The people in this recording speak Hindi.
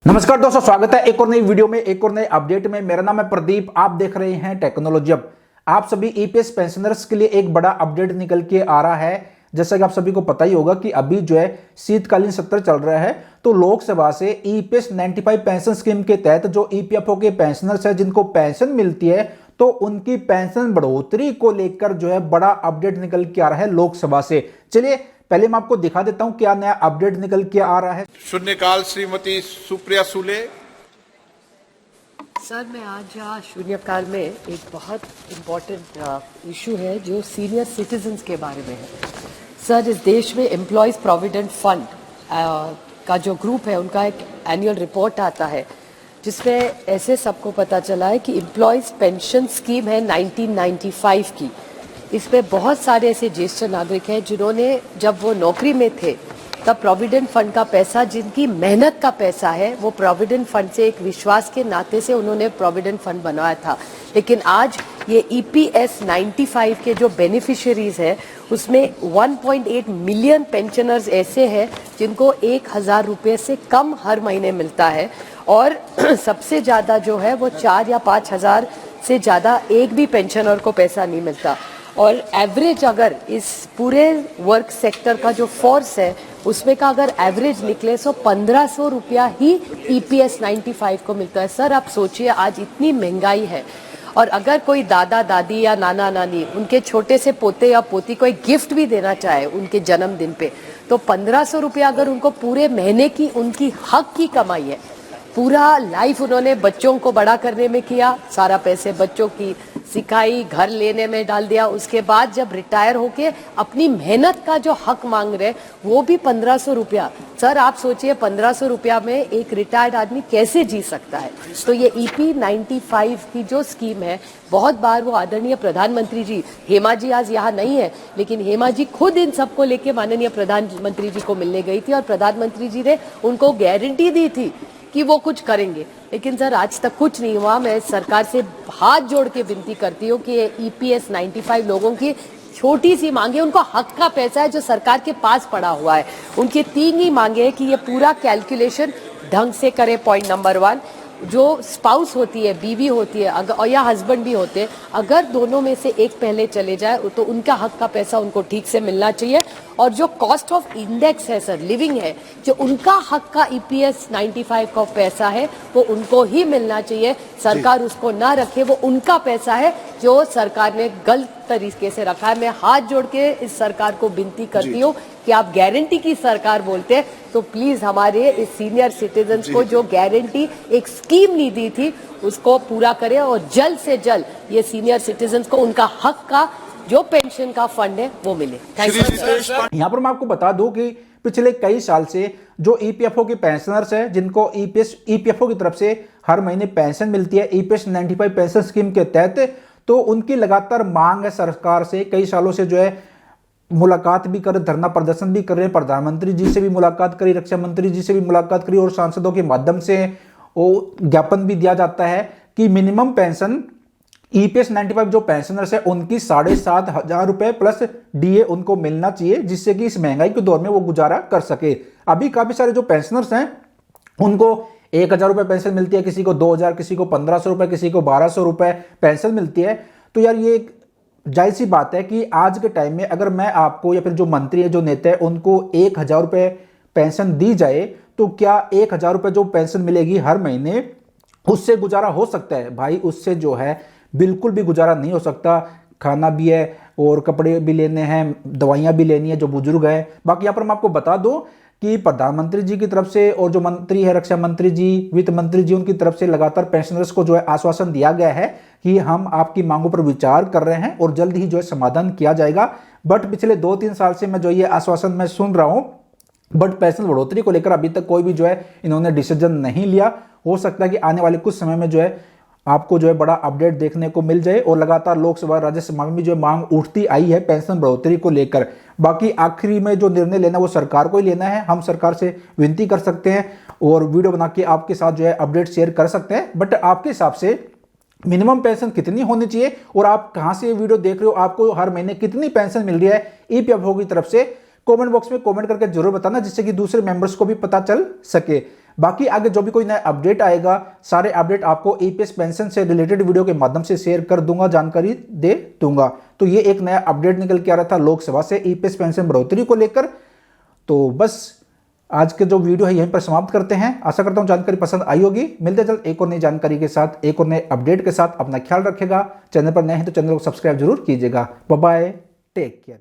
नमस्कार दोस्तों, स्वागत है एक और नई वीडियो में, एक और नए अपडेट में। मेरा नाम है प्रदीप, आप देख रहे हैं टेक्नोलॉजी अब। आप सभी ईपीएस पेंशनर्स के लिए एक बड़ा अपडेट निकल के आ रहा है। जैसा कि आप सभी को पता ही होगा कि अभी जो है शीतकालीन सत्र चल रहा है, तो लोकसभा से ईपीएस 95 पेंशन स्कीम के तहत जो ईपीएफओ के पेंशनर्स है जिनको पेंशन मिलती है, तो उनकी पेंशन बढ़ोतरी को लेकर जो है बड़ा अपडेट निकल के आ रहा है लोकसभा से। चलिए पहले मैं आपको दिखा देता हूं क्या नया अपडेट निकल के आ रहा है। शून्यकाल श्रीमती सुप्रिया सुले। सर, मैं आज यहाँ शून्यकाल में एक बहुत इम्पोर्टेंट इशू है जो सीनियर सिटीजन्स के बारे में है। सर, इस देश में एम्प्लॉयज़ प्रोविडेंट फंड का जो ग्रुप है उनका एक एनुअल रिपोर्ट आता है जिसमें ऐसे सबको पता चला है कि एम्प्लॉयज़ पेंशन स्कीम है 1995 की। इसमें बहुत सारे ऐसे ज्येष्ठ नागरिक हैं जिन्होंने जब वो नौकरी में थे तब प्रोविडेंट फंड का पैसा, जिनकी मेहनत का पैसा है, वो प्रोविडेंट फंड से एक विश्वास के नाते से उन्होंने प्रोविडेंट फंड बनाया था। लेकिन आज ये ईपीएस 95 के जो बेनिफिशियरीज है उसमें 1.8 मिलियन पेंशनर्स ऐसे हैं जिनको 1,000 रुपये से कम हर महीने मिलता है, और सबसे ज़्यादा जो है वो 4 या 5,000 से ज़्यादा एक भी पेंशनर को पैसा नहीं मिलता। और एवरेज अगर इस पूरे वर्क सेक्टर का जो फोर्स है उसमें का अगर एवरेज निकले तो 1,500 रुपया ही ईपीएस 95 को मिलता है। सर, आप सोचिए, आज इतनी महंगाई है और अगर कोई दादा दादी या नाना नानी उनके छोटे से पोते या पोती को एक गिफ्ट भी देना चाहे उनके जन्मदिन पे, तो 1,500 रुपया अगर उनको पूरे महीने की उनकी हक की कमाई है, पूरा लाइफ उन्होंने बच्चों को बड़ा करने में किया, सारा पैसे बच्चों की सिखाई, घर लेने में डाल दिया, उसके बाद जब रिटायर होके अपनी मेहनत का जो हक मांग रहे वो भी 1,500 रुपया। सर, आप सोचिए 1,500 रुपया में एक रिटायर्ड आदमी कैसे जी सकता है। तो ये ईपी 95 की जो स्कीम है, बहुत बार वो आदरणीय प्रधानमंत्री जी, हेमा जी आज यहाँ नहीं है, लेकिन हेमा जी खुद इन सबको लेके माननीय प्रधानमंत्री जी को मिलने गई थी और प्रधानमंत्री जी ने उनको गारंटी दी थी कि वो कुछ करेंगे। लेकिन सर, आज तक कुछ नहीं हुआ। मैं सरकार से हाथ जोड़ के विनती करती हूँ कि ईपीएस 95 लोगों की छोटी सी मांगे, उनको हक का पैसा है जो सरकार के पास पड़ा हुआ है, उनकी 3 ही मांगे हैं कि ये पूरा कैलकुलेशन ढंग से करे। पॉइंट नंबर 1, जो स्पाउस होती है, बीवी होती है अगर, और या हस्बैंड भी होते हैं, अगर दोनों में से एक पहले चले जाए तो उनका हक का पैसा उनको ठीक से मिलना चाहिए। और जो कॉस्ट ऑफ इंडेक्स है सर, लिविंग है, जो उनका हक का ईपीएस 95 का पैसा है वो उनको ही मिलना चाहिए। सरकार उसको ना रखे, वो उनका पैसा है जो सरकार ने गलत तरीके से रखा है। मैं हाथ जोड़ के इस सरकार को विनती करती हूँ कि आप गारंटी की सरकार बोलते हैं तो प्लीज हमारे इस सीनियर सिटीजन्स को जो गारंटी एक स्कीम नहीं दी थी उसको पूरा करें और जल्द से जल्द ये सीनियर सिटीजन्स को उनका हक का जो पेंशन का फंड है वो मिले। Thank you. यहाँ पर मैं आपको बता दूं कि पिछले कई साल से जो ईपीएफओ के पेंशनर्स हैं जिनको ईपीएफओ की तरफ से हर महीने पेंशन मिलती है ईपीएस 95 पेंशन स्कीम के तहत, तो उनकी लगातार मांग है सरकार से। कई सालों से जो है मुलाकात भी कर, धरना प्रदर्शन भी कर रहे हैं, प्रधानमंत्री जी से भी मुलाकात करी, रक्षा मंत्री जी से भी मुलाकात करी, और सांसदों के माध्यम से वो ज्ञापन भी दिया जाता है कि मिनिमम पेंशन ईपीएस 95 जो पेंशनर्स है उनकी 7,500 रुपए प्लस डीए उनको मिलना चाहिए, जिससे कि इस महंगाई के दौर में वो गुजारा कर सके। अभी काफी सारे जो पेंशनर्स हैं उनको 1,000 रुपए पेंशन मिलती है, किसी को 2,000, किसी को 1,500 रुपए, किसी को 1,200 रुपए पेंशन मिलती है। तो यार ये एक जाहिर सी बात है कि आज के टाइम में अगर मैं आपको या फिर जो मंत्री है, जो नेता है, उनको 1,000 रुपए पेंशन दी जाए तो क्या 1,000 रुपए जो पेंशन मिलेगी हर महीने उससे गुजारा हो सकता है? भाई, उससे जो है बिल्कुल भी गुजारा नहीं हो सकता। खाना भी है और कपड़े भी लेने हैं, दवाइयाँ भी लेनी है जो बुजुर्ग है। बाकी यहाँ पर मैं आपको बता दूं कि प्रधानमंत्री जी की तरफ से और जो मंत्री है, रक्षा मंत्री जी, वित्त मंत्री जी, उनकी तरफ से लगातार पेंशनर्स को जो है आश्वासन दिया गया है कि हम आपकी मांगों पर विचार कर रहे हैं और जल्द ही जो है समाधान किया जाएगा। बट पिछले 2-3 साल से मैं जो ये आश्वासन मैं सुन रहा हूँ, बट पेंशन बढ़ोतरी को लेकर अभी तक कोई भी जो है इन्होंने डिसीजन नहीं लिया। हो सकता है कि आने वाले कुछ समय में जो है आपको जो है बड़ा अपडेट देखने को मिल जाए, और लगातार लोकसभा, राज्यसभा में भी जो मांग उठती आई है पेंशन बढ़ोतरी को लेकर। बाकी आखिरी में जो निर्णय लेना वो सरकार को ही लेना है। हम सरकार से विनती कर सकते हैं और वीडियो बना के आपके साथ जो है अपडेट शेयर कर सकते हैं, बट आपके हिसाब से मिनिमम पेंशन कितनी होनी चाहिए और आप कहां से ये वीडियो देख रहे हो, आपको हर महीने कितनी पेंशन मिल रही है ईपीएफओ की तरफ से, कमेंट बॉक्स में कमेंट करके जरूर बताना, जिससे कि दूसरे मेंबर्स को भी पता चल सके। बाकी आगे जो भी कोई नया अपडेट आएगा, सारे अपडेट आपको ईपीएस पेंशन से रिलेटेड वीडियो के माध्यम से शेयर कर दूंगा, जानकारी दे दूंगा। तो ये एक नया अपडेट निकल के आ रहा था लोकसभा से ईपीएस पेंशन बढ़ोतरी को लेकर। तो बस आज के जो वीडियो है यहीं पर समाप्त करते हैं। आशा करता हूं जानकारी पसंद आई होगी। मिलते जल्द एक और नई जानकारी के साथ, एक और नए अपडेट के साथ। अपना ख्याल रखेगा। चैनल पर नए हैं तो चैनल को सब्सक्राइब जरूर कीजिएगा। Bye bye, take care.